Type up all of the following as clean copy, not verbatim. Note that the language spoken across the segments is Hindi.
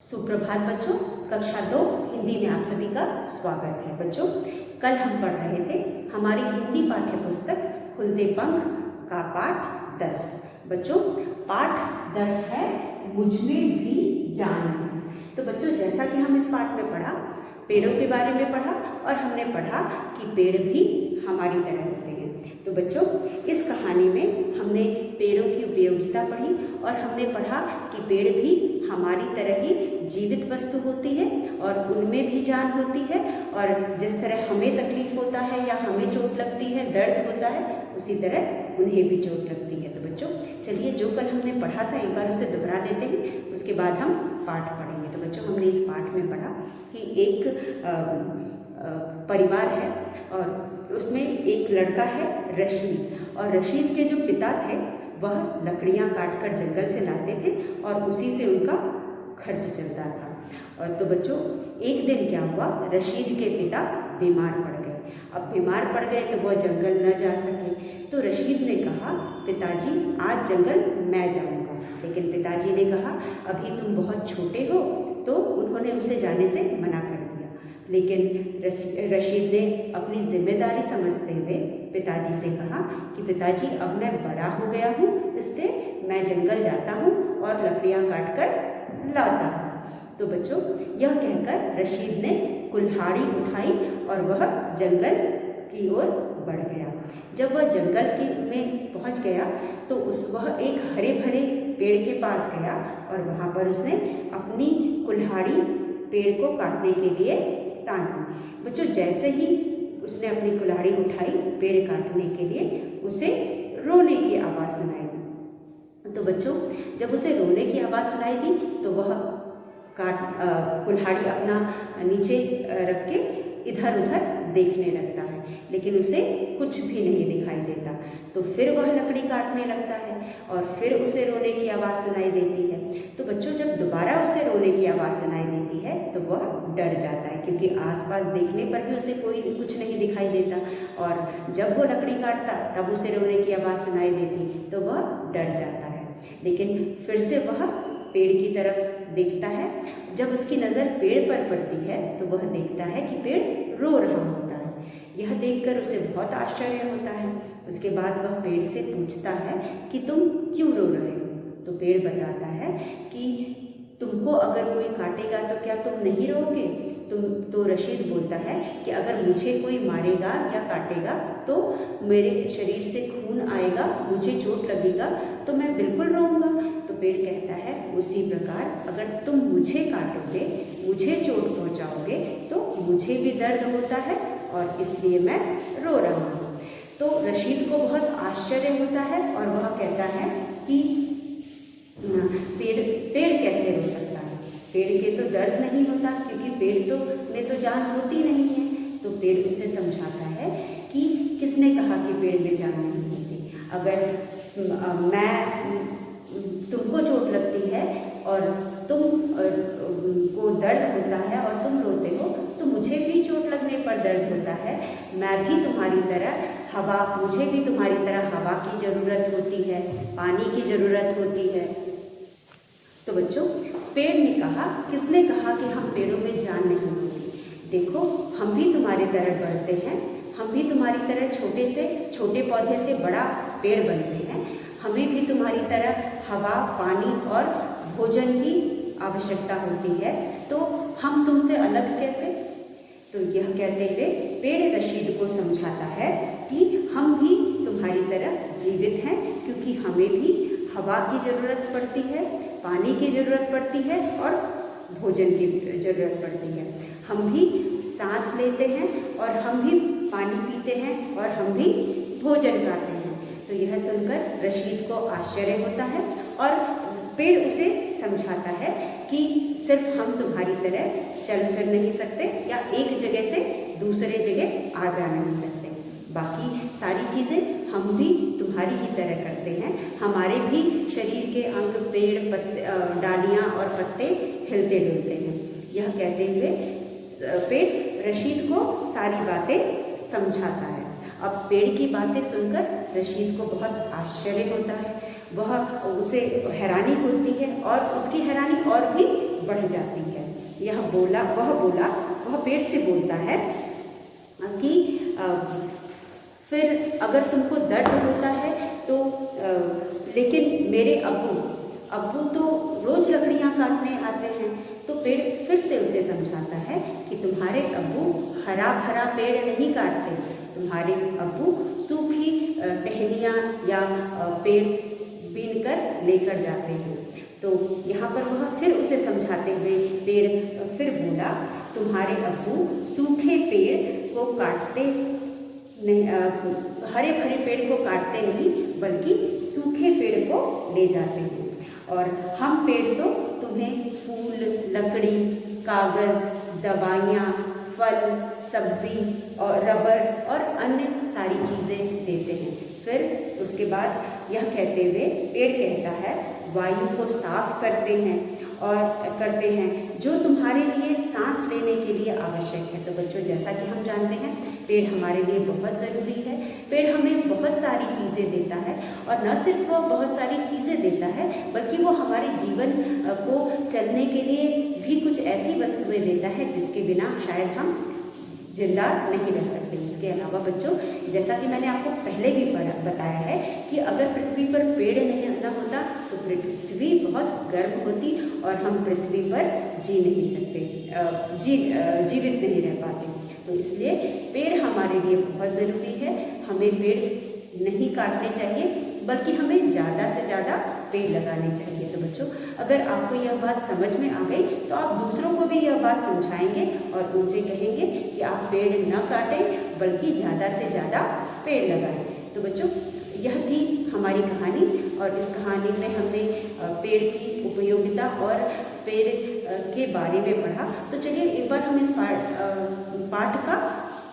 सुप्रभात बच्चों, कक्षा 2 हिंदी में आप सभी का स्वागत है। बच्चों, कल हम पढ़ रहे थे हमारी हिंदी पाठ्य पुस्तक खुलते पंख का पाठ 10। बच्चों, पाठ 10 है मुझमें भी जान है। तो बच्चों, जैसा कि हम इस पाठ में पढ़ा, पेड़ों के बारे में पढ़ा और हमने पढ़ा कि पेड़ भी हमारी तरह होते हैं। तो बच्चों, इस कहानी में हमने पेड़ों की उपयोगिता पढ़ी और हमने पढ़ा कि पेड़ भी हमारी तरह ही जीवित वस्तु होती है और उनमें भी जान होती है, और जिस तरह हमें तकलीफ होता है या हमें चोट लगती है, दर्द होता है, उसी तरह उन्हें भी चोट लगती है। तो बच्चों, चलिए जो कल हमने पढ़ा था एक बार उसे दोहरा देते हैं, उसके बाद हम पाठ पढ़ेंगे। तो बच्चों, हमने इस पाठ में पढ़ा कि एक परिवार है और उसमें एक लड़का है रशीद, और रशीद के जो पिता थे वह लकड़ियाँ काटकर जंगल से लाते थे और उसी से उनका खर्च चलता था। और तो बच्चों, एक दिन क्या हुआ, रशीद के पिता बीमार पड़ गए। अब बीमार पड़ गए तो वह जंगल न जा सके, तो रशीद ने कहा, पिताजी आज जंगल मैं जाऊंगा। लेकिन पिताजी ने कहा, अभी तुम बहुत छोटे हो, तो उन्होंने उसे जाने से मना कर दिया। लेकिन रशीद ने अपनी जिम्मेदारी समझते हुए पिताजी से कहा कि पिताजी अब मैं बड़ा हो गया हूँ, इसलिए मैं जंगल जाता हूँ और लकड़ियाँ काट कर लाता हूँ। तो बच्चों, यह कहकर रशीद ने कुल्हाड़ी उठाई और वह जंगल की ओर बढ़ गया। जब वह जंगल में पहुँच गया तो वह एक हरे भरे पेड़ के पास गया और वहाँ पर उसने अपनी कुल्हाड़ी पेड़ को काटने के लिए तानी। बच्चों, जैसे ही उसने अपनी कुल्हाड़ी उठाई पेड़ काटने के लिए, उसे रोने की आवाज़ सुनाई दी। तो बच्चों, जब उसे रोने की आवाज़ सुनाई दी तो वह कुल्हाड़ी अपना नीचे रख के इधर उधर देखने लगता है, लेकिन उसे कुछ भी नहीं दिखाई देता। तो फिर वह लकड़ी काटने लगता है और फिर उसे रोने की आवाज़ सुनाई देती है। तो बच्चों, जब दोबारा उसे रोने की आवाज़ सुनाई देती है तो वह डर जाता है, क्योंकि आसपास देखने पर भी उसे कोई कुछ नहीं दिखाई देता, और जब वो लकड़ी काटता तब उसे रोने की आवाज़ सुनाई देती तो वह डर जाता है। लेकिन फिर से वह पेड़ की तरफ देखता है। जब उसकी नज़र पेड़ पर पड़ती है तो वह देखता है कि पेड़ रो रहा होता है। यह देखकर उसे बहुत आश्चर्य होता है। उसके बाद वह पेड़ से पूछता है कि तुम क्यों रो रहे हो? तो पेड़ बताता है कि तुमको अगर कोई काटेगा तो क्या तुम नहीं रोओगे? तो रशीद बोलता है कि अगर मुझे कोई मारेगा या काटेगा तो मेरे शरीर से खून आएगा, मुझे चोट लगेगा, तो मैं बिल्कुल रोऊंगा। तो पेड़ कहता है, उसी प्रकार अगर तुम मुझे काटोगे, मुझे चोट पहुंचाओगे, तो मुझे भी दर्द होता है और इसलिए मैं रो रहा हूँ। तो रशीद को बहुत आश्चर्य होता है और वह कहता है कि पेड़ कैसे रो सकता है? पेड़ के तो दर्द नहीं होता, क्योंकि पेड़ में तो जान होती नहीं है। तो पेड़ उसे समझाता है कि किसने कहा कि पेड़ में जान नहीं होती? अगर तुमको चोट लगती है और तुम को दर्द होता है और तुम रोते हो, तो मुझे भी चोट लगने पर दर्द होता है। मैं भी तुम्हारी तरह मुझे भी तुम्हारी तरह हवा की ज़रूरत होती है, पानी की ज़रूरत होती है। तो बच्चों, पेड़ ने कहा, किसने कहा कि हम पेड़ों में जान नहीं होती? देखो, हम भी तुम्हारी तरह बढ़ते हैं, हम भी तुम्हारी तरह छोटे पौधे से बड़ा पेड़ बनते हैं। हमें भी तुम्हारी तरह हवा, पानी और भोजन की आवश्यकता होती है, तो हम तुमसे अलग कैसे? तो यह कहते हुए पेड़ रशीद को समझाता है कि हम भी तुम्हारी तरह जीवित हैं, क्योंकि हमें भी हवा की ज़रूरत पड़ती है, पानी की ज़रूरत पड़ती है और भोजन की ज़रूरत पड़ती है। हम भी सांस लेते हैं और हम भी पानी पीते हैं और हम भी भोजन खाते हैं। तो यह सुनकर रशीद को आश्चर्य होता है और पेड़ उसे समझाता है कि सिर्फ हम तुम्हारी तरह चल फिर नहीं सकते या एक जगह से दूसरे जगह आ जा नहीं सकते, बाकी सारी चीज़ें हम भी तुम्हारी ही तरह करते हैं। हमारे भी शरीर के अंग, पेड़, पत्ते, डालियाँ और पत्ते हिलते डुलते हैं। यह कहते हुए पेड़ रशीद को सारी बातें समझाता है। अब पेड़ की बातें सुनकर रशीद को बहुत आश्चर्य होता है, उसे हैरानी होती है और उसकी हैरानी और भी बढ़ जाती है। वह पेड़ से बोलता है कि फिर अगर तुमको दर्द होता है तो लेकिन मेरे अब्बू तो रोज लकड़ियाँ काटने आते हैं। तो पेड़ फिर से उसे समझाता है कि तुम्हारे अब्बू हरा भरा पेड़ नहीं काटते, तुम्हारे अब्बू सूखी टहनियाँ या पेड़ बीन कर लेकर जाते हैं। तो यहाँ पर वह फिर उसे समझाते हुए पेड़ फिर बोला, तुम्हारे अब्बू सूखे पेड़ को काटते नहीं, हरे भरे पेड़ को काटते नहीं बल्कि सूखे पेड़ को ले जाते हैं। और हम पेड़ तो तुम्हें फूल, लकड़ी, कागज़, दवाइयाँ, फल, सब्जी और रबर और अन्य सारी चीज़ें देते हैं। फिर उसके बाद यह कहते हुए पेड़ कहता है, वायु को साफ करते हैं जो तुम्हारे लिए सांस लेने के लिए आवश्यक है। तो बच्चों, जैसा कि हम जानते हैं पेड़ हमारे लिए बहुत ज़रूरी है। पेड़ हमें बहुत सारी चीज़ें देता है और न सिर्फ वो बहुत सारी चीज़ें देता है बल्कि वो हमारे जीवन को चलने के लिए भी कुछ ऐसी वस्तुएं देता है जिसके बिना शायद हम जिंदा नहीं रह सकते। उसके अलावा बच्चों, जैसा कि मैंने आपको पहले भी बताया है कि अगर पृथ्वी पर पेड़ नहीं होता तो पृथ्वी बहुत गर्म होती और हम पृथ्वी पर जी नहीं सकते, जीवित नहीं रह पाते। तो इसलिए पेड़ हमारे लिए बहुत ज़रूरी है। हमें पेड़ नहीं काटने चाहिए बल्कि हमें ज़्यादा से ज़्यादा पेड़ लगाने चाहिए। तो बच्चों, अगर आपको यह बात समझ में आ गई तो आप दूसरों को भी यह बात समझाएंगे और उनसे कहेंगे कि आप पेड़ न काटें बल्कि ज़्यादा से ज़्यादा पेड़ लगाएं। तो बच्चों, यह थी हमारी कहानी और इस कहानी में हमने पेड़ की उपयोगिता और पेड़ के बारे में पढ़ा। तो चलिए एक बार हम इस पाठ का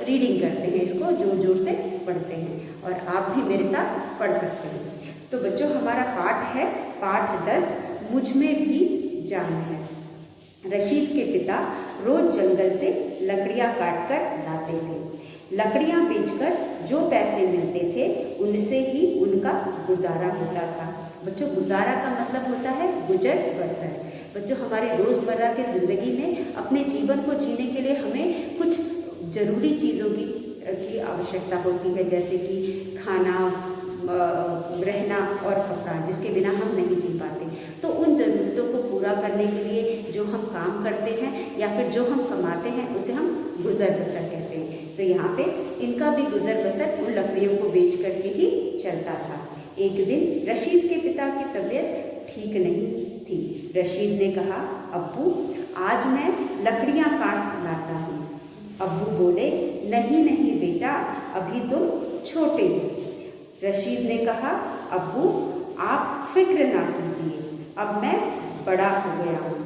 रीडिंग करते हैं, इसको जोर जोर से पढ़ते हैं और आप भी मेरे साथ पढ़ सकते हैं। तो बच्चों, हमारा पाठ है पाठ 10, मुझ में भी जान है। रशीद के पिता रोज जंगल से लकड़ियाँ काट कर लाते थे। लकड़ियाँ बेचकर जो पैसे मिलते थे उनसे ही उनका गुजारा होता था। बच्चों, गुजारा का मतलब होता है गुजर बसर। बच्चों, हमारे रोज़मर्रा के ज़िंदगी में अपने जीवन को जीने के लिए हमें कुछ ज़रूरी चीज़ों की आवश्यकता होती है, जैसे कि खाना, रहना और कपड़ा, जिसके बिना हम नहीं जी पाते। तो उन ज़रूरतों को पूरा करने के लिए जो हम काम करते हैं या फिर जो हम कमाते हैं उसे हम गुजर बसर कहते हैं। तो यहाँ पे इनका भी गुजर बसर उन लकड़ियों को बेच करके ही चलता था। एक दिन रशीद के पिता की तबीयत ठीक नहीं थी। रशीद ने कहा, अब्बू आज मैं लकड़ियाँ काट लाता हूँ। अब्बू बोले, नहीं नहीं बेटा, अभी तुम छोटे हो। रशीद ने कहा, अब्बू आप फिक्र ना कीजिए, अब मैं बड़ा हो गया हूँ।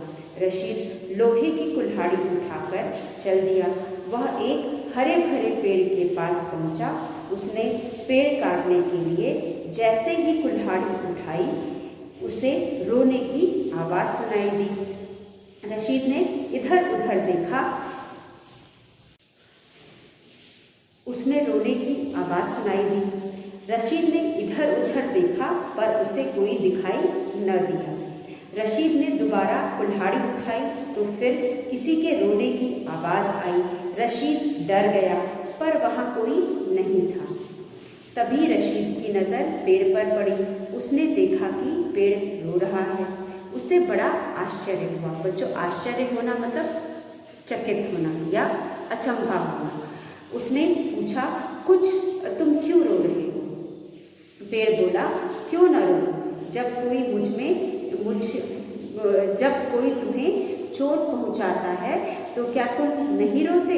रशीद लोहे की कुल्हाड़ी उठाकर चल दिया। वह एक हरे भरे पेड़ के पास पहुँचा। उसने पेड़ काटने के लिए जैसे ही कुल्हाड़ी उठाई उसे रोने की आवाज़ सुनाई दी। रशीद ने इधर उधर देखा। उसने रोने की आवाज़ सुनाई दी। रशीद ने इधर उधर देखा पर उसे कोई दिखाई न दिया। रशीद ने दोबारा कुल्हाड़ी उठाई तो फिर किसी के रोने की आवाज़ आई। रशीद डर गया पर वहाँ कोई नहीं था। तभी रशीद की नज़र पेड़ पर पड़ी। उसने देखा कि पेड़ रो रहा है। उसे बड़ा आश्चर्य हुआ। बच्चों, आश्चर्य होना मतलब चकित होना या अचंभा होना। उसने पूछा, कुछ तुम क्यों रो रहे हो? पेड़ बोला, क्यों न रो, जब कोई तुम्हें चोट पहुंचाता है तो क्या तुम नहीं रोते?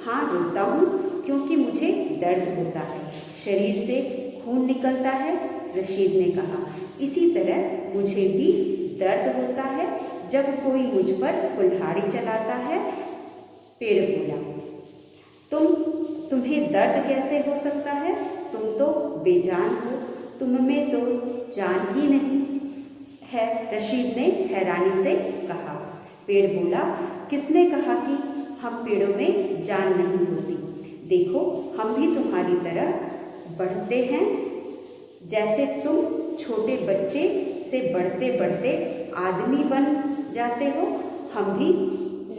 हाँ, रोता हूँ क्योंकि मुझे दर्द होता है, शरीर से खून निकलता है। रशीद ने कहा, इसी तरह मुझे भी दर्द होता है जब कोई मुझ पर कुल्हाड़ी चलाता है। पेड़ बोला, तुम्हें दर्द कैसे हो सकता है? तुम तो बेजान हो, तुम में तो जान ही नहीं है। रशीद ने हैरानी से कहा। पेड़ बोला, किसने कहा कि हम पेड़ों में जान नहीं होती? देखो, हम भी तुम्हारी तरह बढ़ते हैं। जैसे तुम छोटे बच्चे से बढ़ते बढ़ते आदमी बन जाते हो, हम भी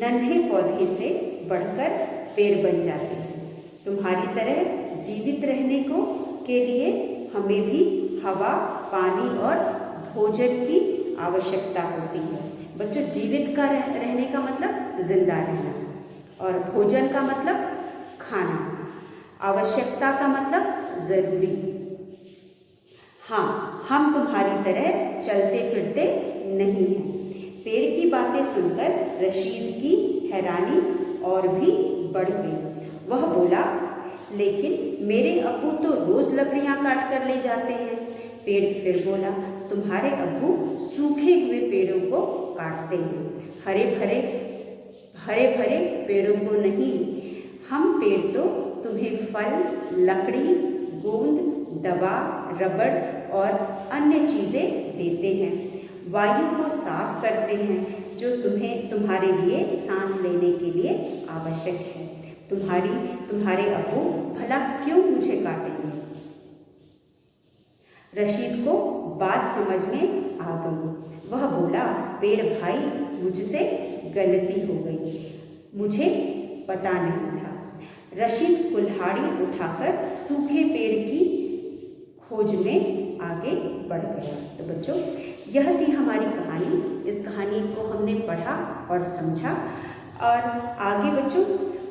नन्हे पौधे से बढ़कर पेड़ बन जाते हैं। तुम्हारी तरह जीवित रहने को के लिए हमें भी हवा, पानी और भोजन की आवश्यकता होती है। बच्चों, जीवित का रहने का मतलब जिंदा रहना, और भोजन का मतलब खाना, आवश्यकता का मतलब जरूरी। हाँ, हम तुम्हारी तरह चलते फिरते नहीं हैं। पेड़ की बातें सुनकर रशीद की हैरानी और भी बढ़ गई। वह बोला, लेकिन मेरे अब्बू तो रोज लकड़ियां काट कर ले जाते हैं। पेड़ फिर बोला, तुम्हारे अब्बू सूखे हुए पेड़ों को काटते हैं, हरे भरे पेड़ों को नहीं। हम पेड़ तो तुम्हें फल, लकड़ी, गोंद, दवा, रबड़ और अन्य चीजें देते हैं, वायु को साफ करते हैं जो तुम्हारे लिए सांस लेने के लिए आवश्यक है। तुम्हारे अब्बू भला क्यों मुझे काटेंगे? रशीद को बात समझ में आ गई। वह बोला, पेड़ भाई, मुझसे गलती हो गई, मुझे पता नहीं था। रशीद कुल्हाड़ी उठाकर सूखे पेड़ की खोज में आगे बढ़ गया। तो बच्चों, यह थी हमारी कहानी। इस कहानी को हमने पढ़ा और समझा, और आगे बच्चों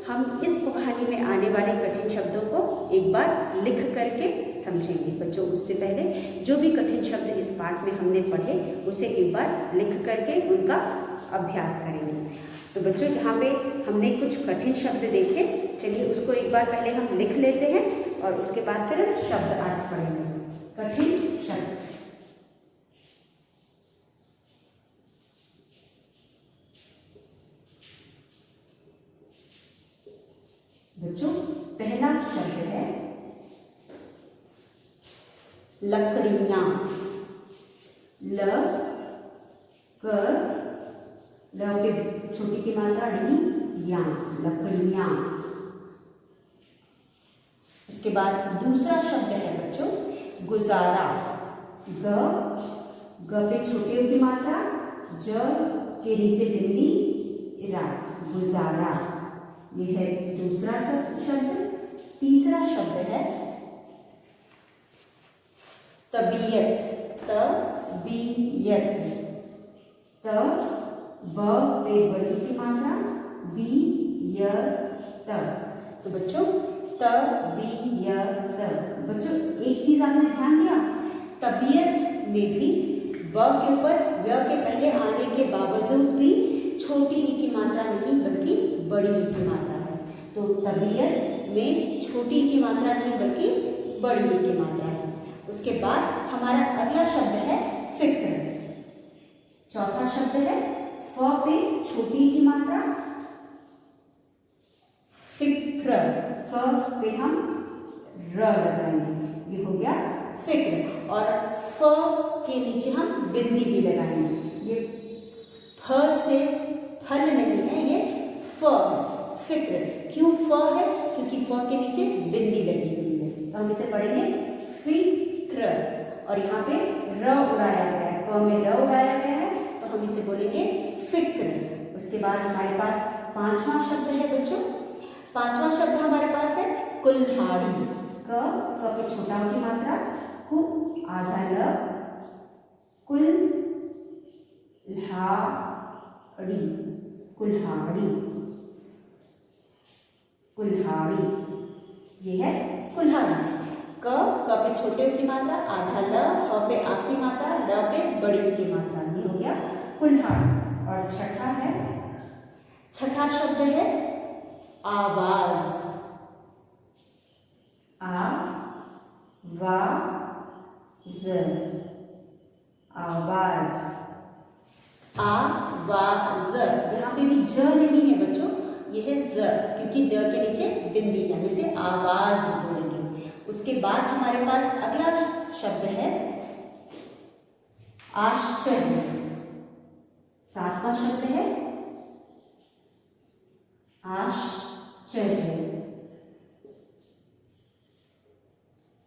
हम इस कहानी में आने वाले कठिन शब्दों को एक बार लिख करके समझेंगे। बच्चों, उससे पहले जो भी कठिन शब्द इस पाठ में हमने पढ़े उसे एक बार लिख करके उनका अभ्यास करेंगे। तो बच्चों, यहाँ पे हमने कुछ कठिन शब्द देखे, चलिए उसको एक बार पहले हम लिख लेते हैं और उसके बाद फिर शब्द अर्थ पढ़ेंगे। कठिन शब्द। बच्चों, पहला शब्द है लकड़ियां। ल पे छोटी की मात्रा डी, या, लकड़ियां। उसके बाद दूसरा शब्द है बच्चों गुजारा। ग पे छोटे की मात्रा, ज के नीचे बिंदी, रा, गुजारा। यह है दूसरा शब्द। तीसरा शब्द है तबीयत। तबीयत। त ब पे बड़ी की मात्रा, बी य त। तो बच्चों, तबीयत। बच्चों, एक चीज आपने ध्यान दिया, तबीयत में भी ब के ऊपर य के पहले आने के बावजूद भी छोटी ई की मात्रा नहीं बल्कि बड़ी ई की मात्रा है। तो तबीयत में छोटी ई की मात्रा नहीं बल्कि बड़ी ई की मात्रा है। उसके बाद हमारा अगला शब्द है फिक्र। चौथा शब्द है फ पे छोटी ई की मात्रा, फिक्र। फ पे हम र लगाएंगे, ये हो गया फिक्र। और फ के नीचे हम बिंदी भी लगाएंगे। ये फ से फल नहीं है, ये फ, फिक्र। क्यों फ है? क्योंकि फ के नीचे बिंदी लगी हुई है। तो हम इसे पढ़ेंगे फिक्र, और यहाँ पे र उड़ाया गया है, क में र उड़ाया गया है, तो हम इसे बोलेंगे फिक्र। उसके बाद हमारे पास पांचवा शब्द है बच्चों। पांचवा शब्द हमारे पास है कुल्हाड़ी। क पे छोटा की मात्रा, कु आधा ल, कुल्हाड़ी। कुल्हाड़ी। कुल्हाड़ी, ये है कुल्हाड़ी। क पे छोटे की मात्रा, आधा ल, ह पे आ की मात्रा, ल पे बड़ी की मात्रा, ये हो गया कुल्हाड़ी। और छठा शब्द है आवाज। आवाज। आवाज। यहाँ पे भी ज नहीं है बच्चों, ये है ज, क्योंकि ज के नीचे बिंदी है, हम इसे आवाज बोलेंगे। उसके बाद हमारे पास अगला शब्द है आश्चर्य। सातवां शब्द है आश्चर्य।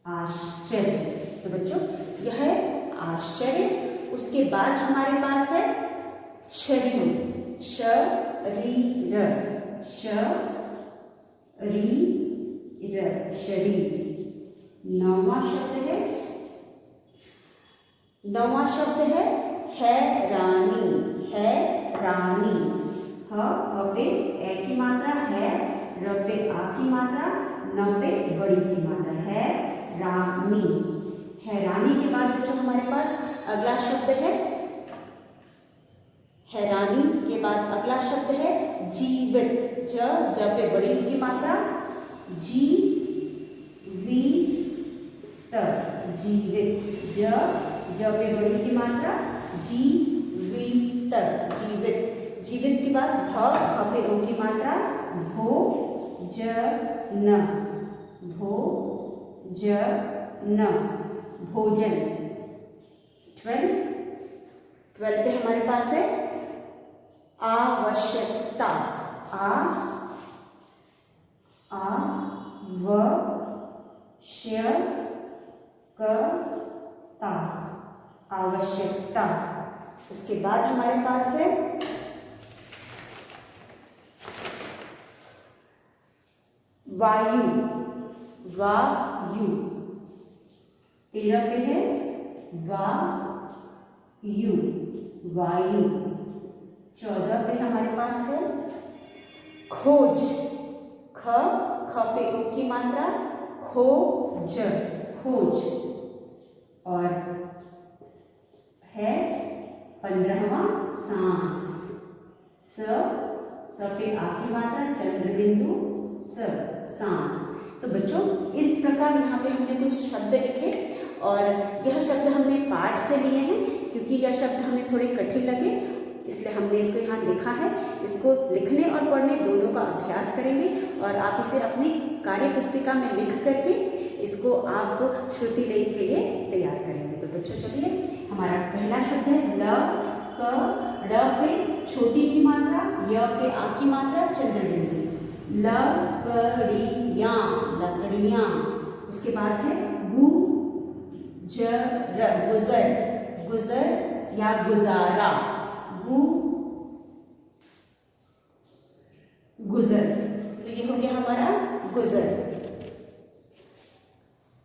आश्चर्य। तो बच्चों, यह है आश्चर्य। उसके बाद हमारे पास है शरीर। शरीर, शरीर, शरीर। नौवां शब्द है हैरानी, हैरानी। ह पे ए की मात्रा है, र पे आ की मात्रा, न पे बड़ी की मात्रा, हैरानी। हैरानी के बाद बच्चों हमारे पास अगला शब्द है, हैरानी के बाद अगला शब्द है जीवित। ज पे बड़ी की मात्रा, जीवित, जीवित। ज पे बड़ी की मात्रा, जीवित, जीवित। जीवित के बाद भ पे ओ की मात्रा, भोजन, भोजन, भोजन। 12 पे हमारे पास है आवश्यकता, आवश्यकता, आवश्यकता। उसके बाद हमारे पास है वायु, वायु। 13 पे है वायु, वायु। 14 पे हमारे पास है खोज, ख पे उ की मात्रा, खोज, खोज। और है 15वां सांस, स पे आ की मात्रा, चंद्र बिंदु, सांस। तो बच्चों इस प्रकार यहाँ पे हमने कुछ शब्द लिखे और यह शब्द हमने पाठ से लिए हैं, क्योंकि यह शब्द हमें थोड़े कठिन लगे इसलिए हमने इसको यहाँ लिखा है। इसको लिखने और पढ़ने दोनों का अभ्यास करेंगे और आप इसे अपनी कार्य पुस्तिका में लिख करके इसको आप श्रुति लेख के लिए तैयार करेंगे। तो बच्चों चलिए, हमारा पहला शब्द है ल क ड़ पे छोटी की मात्रा, य पे आ की मात्रा, चंद्र बिंदु, लकड़ियाँ, लकड़ियाँ। उसके बाद है गुजर, गुजर, गुजर या गुजारा, गुजर। तो ये हो गया हमारा गुजर।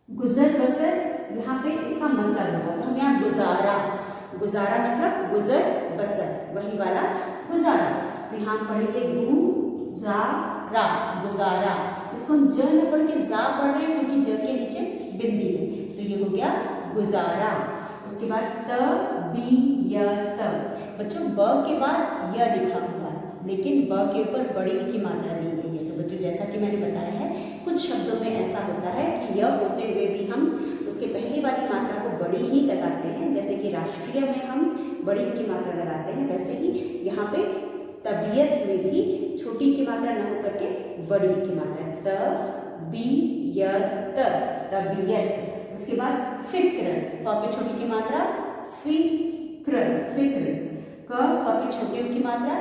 गुजर बसर यहाँ पे इसका मतलब होगा, तो हम यहाँ गुजारा, गुजारा मतलब गुजर बसर, वही वाला गुजारा। तो यहाँ पढ़ेंगे गुजारा, गुजारा। इसको हम ज न पढ़ के जा पढ़ रहे हैं क्योंकि ज के नीचे बिंदी है, तो ये हो गया गुजारा। उसके बाद तबीयत। बच्चों ब के बाद य लिखा हुआ है, लेकिन ब के ऊपर बड़ी की मात्रा ली गई है। तो बच्चों जैसा कि मैंने बताया है, कुछ शब्दों में ऐसा होता है कि य होते हुए भी हम उसके पहली वाली मात्रा को बड़ी ही लगाते हैं, जैसे कि राष्ट्रीय में हम बड़ी की मात्रा लगाते हैं, वैसे ही यहाँ पे तबीयत में भी छोटी की मात्रा न होकर के बड़ी की मात्रा, तबीयत, तबीयत। उसके बाद फिक्र, फ पे छोटी की मात्रा, फिक्र, फिक्र। क पे छोटी की मात्रा,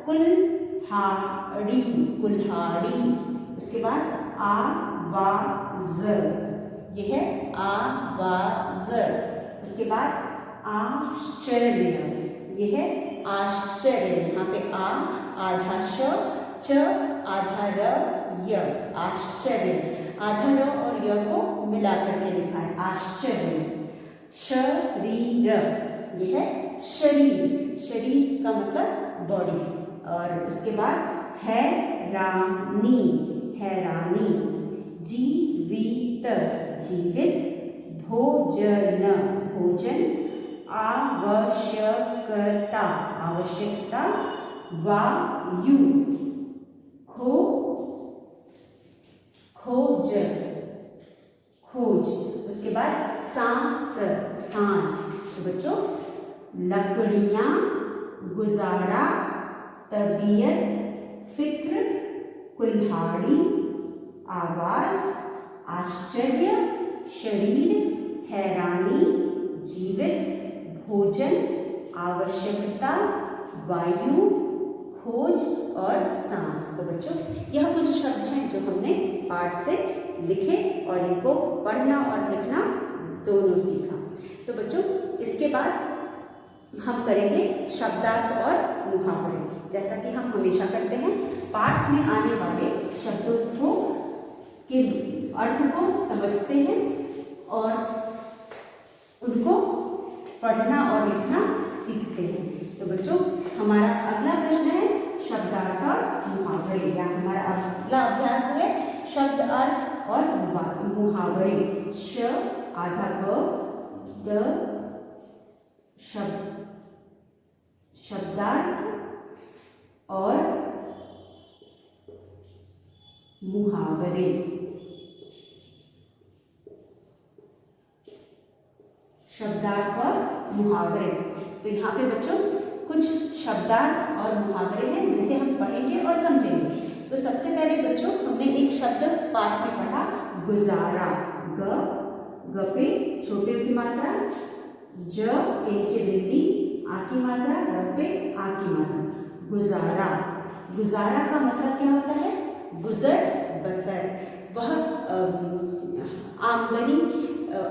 कुल्हाड़ी, कुल्हाड़ी। उसके बाद आवाज, ये है आवाज। उसके बाद आश्चर्य, ये है आश्चर्य। यहाँ पे आ आधा श, च आधा र, य, आश्चर्य। आधा र और य को मिला करके लिखा है आश्चर्य। शरीर, ये है शरीर, शरीर का मतलब बॉडी। और उसके बाद हैरानी, हैरानी। जीवित, जीवित। भोजन, भोजन। आवश्यकता, आवश्यकता। वायु, खोज, खोज। उसके बाद सांस, सांस। तो बच्चों लकड़ियाँ, गुजारा, तबीयत, फिक्र, कुल्हाड़ी, आवाज, आश्चर्य, शरीर, हैरानी, जीवित, भोजन, आवश्यकता, वायु, खोज और सांस। तो बच्चों यह कुछ शब्द हैं जो हमने पाठ से लिखे और इनको पढ़ना और लिखना दोनों सीखा। तो बच्चों इसके बाद हम करेंगे शब्दार्थ और मुहावरे, जैसा कि हम हमेशा करते हैं। पाठ में आने वाले शब्दों को के अर्थ को समझते हैं और उनको पढ़ना और लिखना सीखते हैं। तो बच्चों, हमारा अगला प्रश्न है शब्दार्थ और मुहावरे, या हमारा अगला अभ्यास है शब्द अर्थ और मुहावरे। श आधा ब, द शब्दार्थ और मुहावरे। शब्दार्थ और मुहावरे। तो यहाँ पे बच्चों कुछ शब्दार्थ और मुहावरे हैं जिसे हम पढ़ेंगे और समझेंगे। तो सबसे पहले बच्चों हमने एक शब्द पाठ में पढ़ा गुजारा। ग पे छोटे की मात्रा, ज के नीचे बिंदी, आ की मात्रा, र पे आ की मात्रा। गुजारा। गुजारा का मतलब क्या होता है? गुजर बसर, वह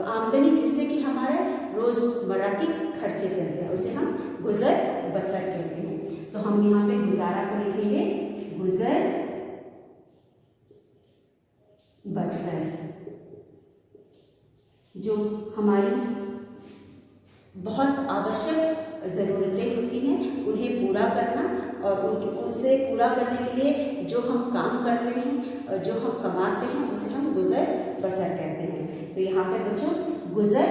आमदनी जिससे कि हमारे रोजमर्रा के खर्चे चलते हैं उसे हम गुजर बसर कहते हैं। तो हम यहाँ पे गुजारा को लिखेंगे गुजर बसर। जो हमारी बहुत आवश्यक ज़रूरतें होती हैं उन्हें पूरा करना, और उनसे पूरा करने के लिए जो हम काम करते हैं, जो हम कमाते हैं, उसे हम गुजर बसर कहते हैं। तो यहाँ पे बच्चों गुजर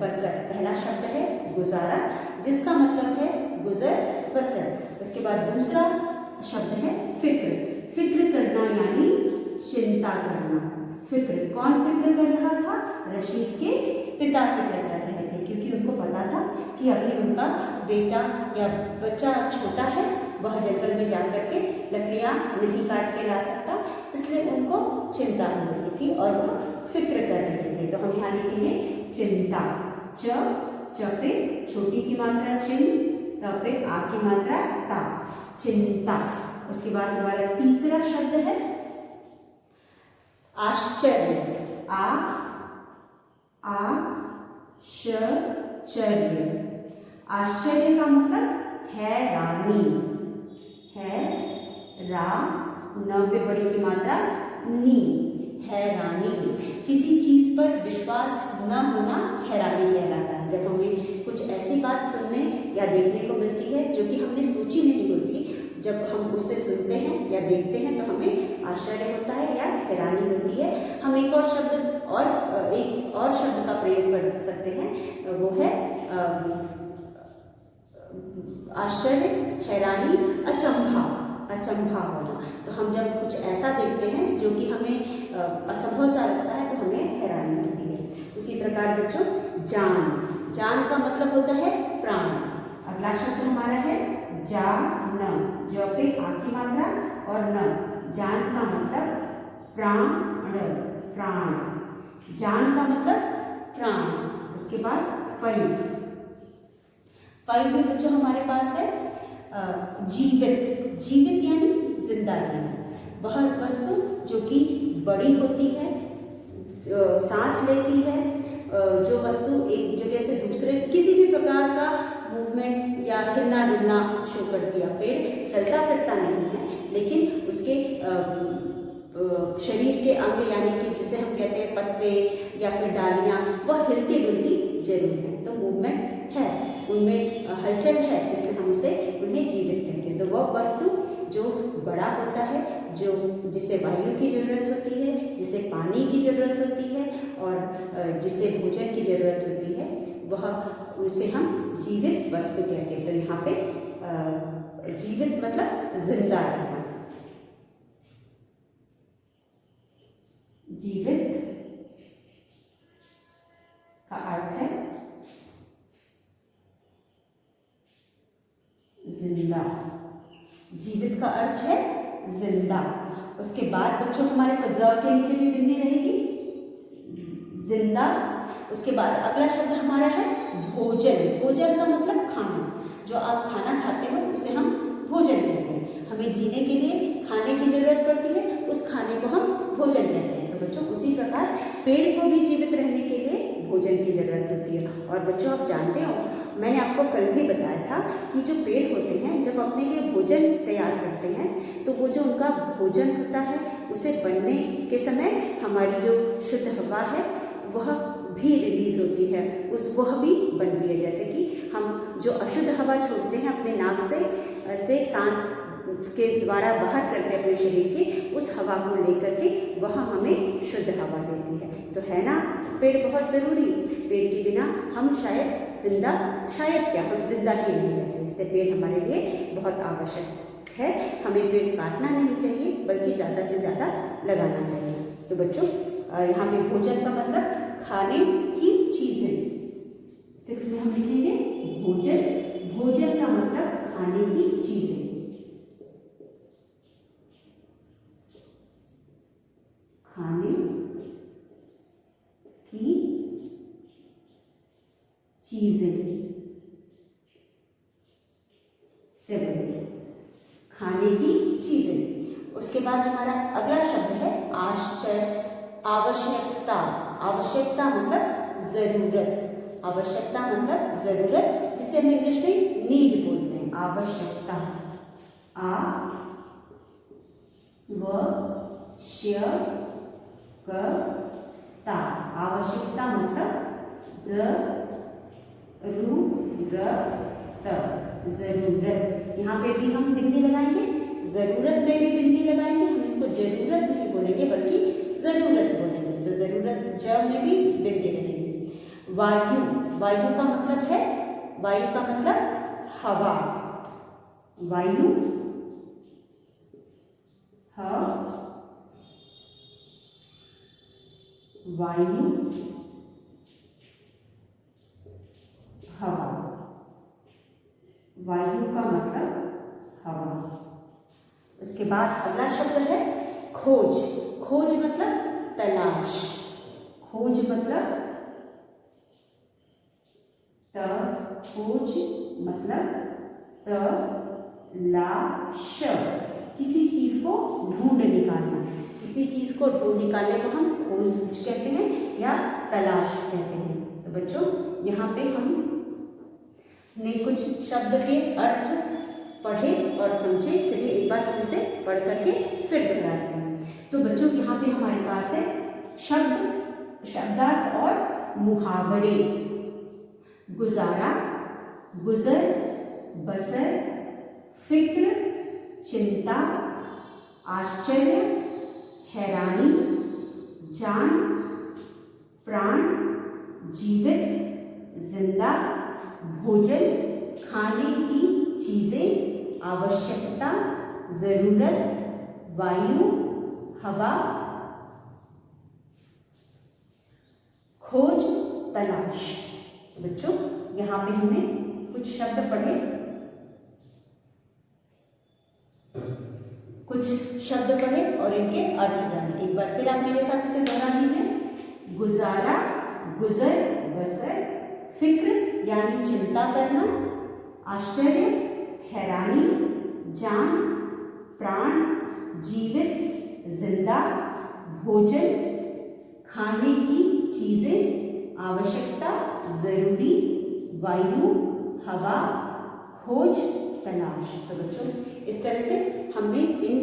बसर पहला शब्द है गुजारा, जिसका मतलब है गुजर बसर। उसके बाद दूसरा शब्द है फिक्र। फिक्र करना यानी चिंता करना। फिक्र, कौन फिक्र कर रहा था? रशीद के पिता फिक्र कर रहे थे, क्योंकि उनको पता था कि अभी उनका बेटा या बच्चा छोटा है, वह जंगल में जाकर के लकड़ियाँ नहीं काट के ला सकता, इसलिए उनको चिंता हो रही थी और वह फिक्र कर रहे थे। तो हम यहाँ लिखेंगे चिंता। च पे छोटी की मात्रा चिन, त पे आ की मात्रा ता, चिंता। उसके बाद हमारा तीसरा शब्द है आश्चर्य। आश्चर्य। आश्चर्य का मतलब हैरानी। है रा न पे बड़ी की मात्रा नी, हैरानी। किसी चीज पर विश्वास न होना हैरानी कहलाता है। जब हमें कुछ ऐसी बात सुनने या देखने को मिलती है जो कि हमने सोची नहीं होती, जब हम उससे सुनते हैं या देखते हैं तो हमें आश्चर्य होता है या हैरानी होती है। हम एक और शब्द का प्रयोग कर सकते हैं, वो है आश्चर्य, हैरानी, अचंभा होना। तो हम जब कुछ ऐसा देखते हैं जो कि हमें असंभव सा लगता है तो हमें हैरानी होती है। उसी प्रकार बच्चों जान का मतलब होता है प्राण। अगला शब्द हमारा है जान। ज पे आ की मात्रा और न, जान का मतलब प्राण। जान का मतलब प्राण। उसके बाद फाइव में बच्चों हमारे पास है जीवित यानी जिंदा रहना। वह वस्तु जो कि बड़ी होती है, सांस लेती है, जो वस्तु एक जगह से दूसरे किसी भी प्रकार का मूवमेंट या हिलना डुलना शो करती है। पेड़ चलता फिरता नहीं है, लेकिन उसके शरीर के अंग यानी कि जिसे हम कहते हैं पत्ते या फिर डालियाँ, वह हिलती डुलती जरूर है। तो मूवमेंट है, उनमें हलचल है, इसलिए हम उन्हें जीवित कहते हैं। तो वह वस्तु जो बड़ा होता है, जिसे वायु की जरूरत होती है, जिसे पानी की जरूरत होती है और जिसे भोजन की जरूरत होती है, उसे हम जीवित वस्तु कहते हैं। तो यहाँ पे जीवित मतलब जिंदा रहना। जीवित का अर्थ है जिंदा। जीवित का अर्थ है जिंदा। उसके बाद बच्चों हमारे पास ज के नीचे भी बिंदी रहेगी, जिंदा। उसके बाद अगला शब्द हमारा है भोजन। भोजन का मतलब खाना। जो आप खाना खाते हो उसे हम भोजन कहते हैं। हमें जीने के लिए खाने की जरूरत पड़ती है, उस खाने को हम भोजन कहते हैं। तो बच्चों उसी प्रकार पेड़ को भी जीवित रहने के लिए भोजन की जरूरत होती है। और बच्चों आप जानते हो मैंने आपको कल भी बताया था कि जो पेड़ होते हैं जब अपने लिए भोजन तैयार करते हैं तो वो जो उनका भोजन होता है उसे बनने के समय हमारी जो शुद्ध हवा है वह भी रिलीज होती है, वह भी बनती है। जैसे कि हम जो अशुद्ध हवा छोड़ते हैं अपने नाक से सांस के द्वारा बाहर करते हैं अपने शरीर के, उस हवा को लेकर के वह हमें शुद्ध हवा देती है। तो है ना पेड़ बहुत ज़रूरी। पेड़ के बिना हम शायद क्या हम जिंदा ही नहीं रहते, इसलिए पेड़ हमारे लिए बहुत आवश्यक है। हमें पेड़ काटना नहीं चाहिए बल्कि ज़्यादा से ज़्यादा लगाना चाहिए। तो बच्चों यहाँ पे भोजन का मतलब खाने की चीज़ें, 6 में हम लिखेंगे भोजन। भोजन का मतलब खाने की चीज़ें। खाने की चीजें। 7 खाने की चीजें। उसके बाद हमारा अगला शब्द है आवश्यकता। आवश्यकता मतलब जरूरत। आवश्यकता मतलब जरूरत, जिसे हम इंग्लिश में नीड बोलते हैं। आवश्यकता। आवश्यकता। आवश्यकता मतलब जरूरत। यहाँ पे भी हम बिंदी लगाएंगे, जरूरत में भी बिंदी लगाएंगे। हम इसको जरूरत नहीं बोलेंगे बल्कि जरूरत बोलेंगे। तो जरूरत ज में भी बिंदी रहेगी। वायु। वायु का मतलब है, वायु का मतलब हवा। वायु वायु हवा। वायु का मतलब हवा। उसके बाद अगला शब्द है खोज। खोज मतलब तलाश। खोज मतलब खोज मतलब तलाश। किसी चीज को ढूंढ निकालना। किसी चीज को ढूंढ निकालने को हम खोज कहते हैं या तलाश कहते हैं। तो बच्चों यहाँ पे हमने कुछ शब्द के अर्थ पढ़े और समझे। चलिए एक बार हम इसे पढ़ करके फिर दोहराते हैं। तो बच्चों यहाँ पे हमारे पास है शब्दार्थ और मुहावरे। गुजारा, गुजर, बसर, फिक्र, चिंता, आश्चर्य, हैरानी, जान, प्राण, जीवित, जिंदा, भोजन, खाने की चीजें, आवश्यकता, जरूरत, वायु, हवा, खोज, तलाश। बच्चों यहाँ पे हमने कुछ शब्द पढ़े, और इनके अर्थ जाने। एक बार फिर आप मेरे साथ इसे दोहरा लीजिए। गुजारा, गुजर, बसर, फिक्र यानी चिंता करना, आश्चर्य, हैरानी, जान, प्राण, जीवित, जिंदा, भोजन, खाने की चीजें, आवश्यकता, जरूरी, वायु, हवा, खोज, तलाश। तो बच्चों इस तरह से हमने इन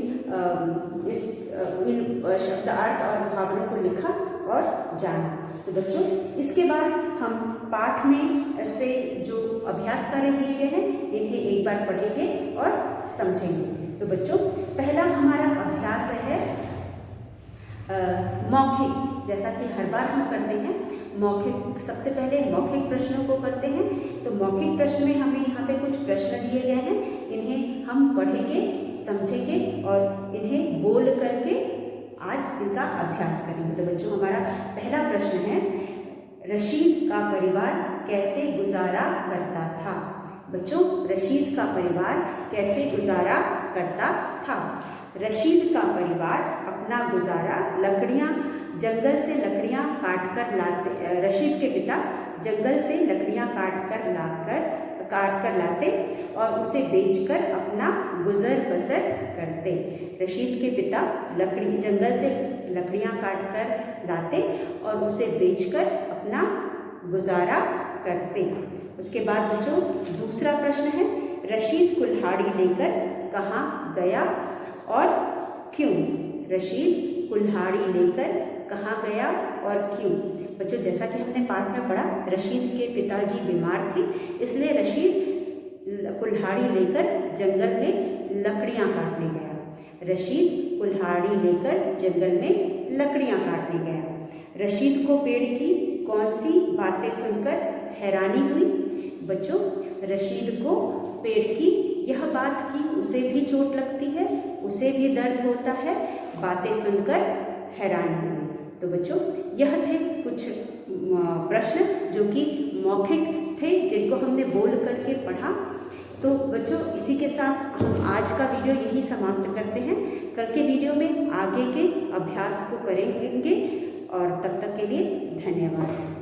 शब्दार्थ और मुहावरों को लिखा और जाना। तो बच्चों इसके बाद हम पाठ में से जो अभ्यास कार्य दिए गए हैं इन्हें एक बार पढ़ेंगे और समझेंगे। तो बच्चों पहला हमारा अभ्यास है मौखिक। जैसा कि हर बार हम करते हैं मौखिक, सबसे पहले मौखिक प्रश्नों को करते हैं। तो मौखिक प्रश्न में हमें यहाँ पे कुछ प्रश्न दिए गए हैं, इन्हें हम पढ़ेंगे, समझेंगे और इन्हें बोल करके आज इनका अभ्यास करेंगे। तो बच्चों हमारा पहला प्रश्न है, रशीद का परिवार कैसे गुजारा करता था? बच्चों रशीद का परिवार कैसे गुजारा करता था? रशीद का परिवार अपना गुजारा जंगल से लकड़ियाँ काट कर लाते। रशीद के पिता जंगल से लकड़ियाँ काट कर लाते और उसे बेचकर अपना गुजर बसर करते। रशीद के पिता जंगल से लकड़ियाँ काट कर लाते और उसे बेचकर अपना गुजारा करते। उसके बाद बच्चों दूसरा प्रश्न है, रशीद कुल्हाड़ी लेकर कहाँ गया और क्यों? रशीद कुल्हाड़ी लेकर कहाँ गया और क्यों? बच्चों जैसा कि हमने पाठ में पढ़ा, रशीद के पिताजी बीमार थे, इसलिए रशीद कुल्हाड़ी लेकर जंगल में लकड़ियाँ काटने गया। रशीद कुल्हाड़ी लेकर जंगल में लकड़ियाँ काटने गया। रशीद को पेड़ की कौन सी बातें सुनकर हैरानी हुई? बच्चों रशीद को पेड़ की यह बात की उसे भी चोट लगती है, उसे भी दर्द होता है, बातें सुनकर हैरानी हुई। तो बच्चों यह थे कुछ प्रश्न जो कि मौखिक थे, जिनको हमने बोल करके पढ़ा। तो बच्चों इसी के साथ हम आज का वीडियो यही समाप्त करते हैं। कल के वीडियो में आगे के अभ्यास को करेंगे और तब तक के लिए धन्यवाद।